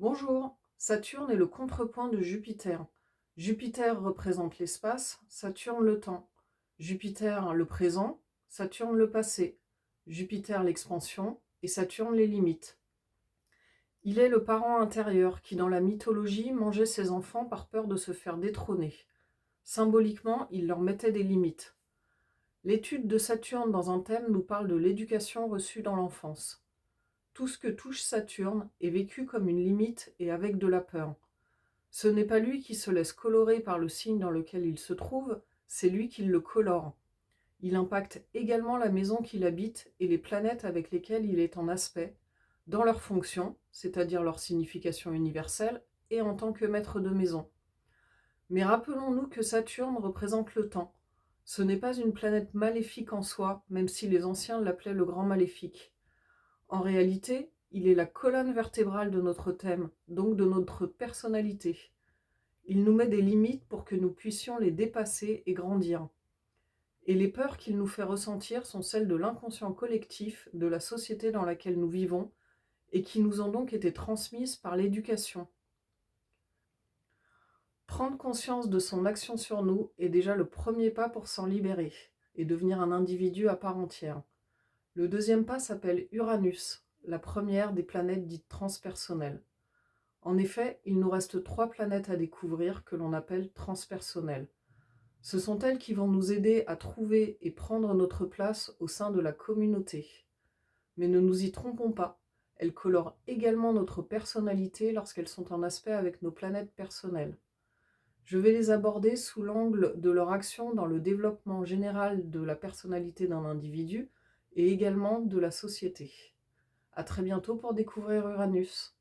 Bonjour, Saturne est le contrepoint de Jupiter. Jupiter représente l'espace, Saturne le temps. Jupiter le présent, Saturne le passé. Jupiter l'expansion et Saturne les limites. Il est le parent intérieur qui, dans la mythologie, mangeait ses enfants par peur de se faire détrôner. Symboliquement, il leur mettait des limites. L'étude de Saturne dans un thème nous parle de l'éducation reçue dans l'enfance. Tout ce que touche Saturne est vécu comme une limite et avec de la peur. Ce n'est pas lui qui se laisse colorer par le signe dans lequel il se trouve, c'est lui qui le colore. Il impacte également la maison qu'il habite et les planètes avec lesquelles il est en aspect, dans leur fonction, c'est-à-dire leur signification universelle, et en tant que maître de maison. Mais rappelons-nous que Saturne représente le temps. Ce n'est pas une planète maléfique en soi, même si les anciens l'appelaient le grand maléfique. En réalité, il est la colonne vertébrale de notre thème, donc de notre personnalité. Il nous met des limites pour que nous puissions les dépasser et grandir. Et les peurs qu'il nous fait ressentir sont celles de l'inconscient collectif de la société dans laquelle nous vivons et qui nous ont donc été transmises par l'éducation. Prendre conscience de son action sur nous est déjà le premier pas pour s'en libérer et devenir un individu à part entière. Le deuxième pas s'appelle Uranus, la première des planètes dites transpersonnelles. En effet, il nous reste 3 planètes à découvrir que l'on appelle transpersonnelles. Ce sont elles qui vont nous aider à trouver et prendre notre place au sein de la communauté. Mais ne nous y trompons pas, elles colorent également notre personnalité lorsqu'elles sont en aspect avec nos planètes personnelles. Je vais les aborder sous l'angle de leur action dans le développement général de la personnalité d'un individu et également de la société. À très bientôt pour découvrir Uranus.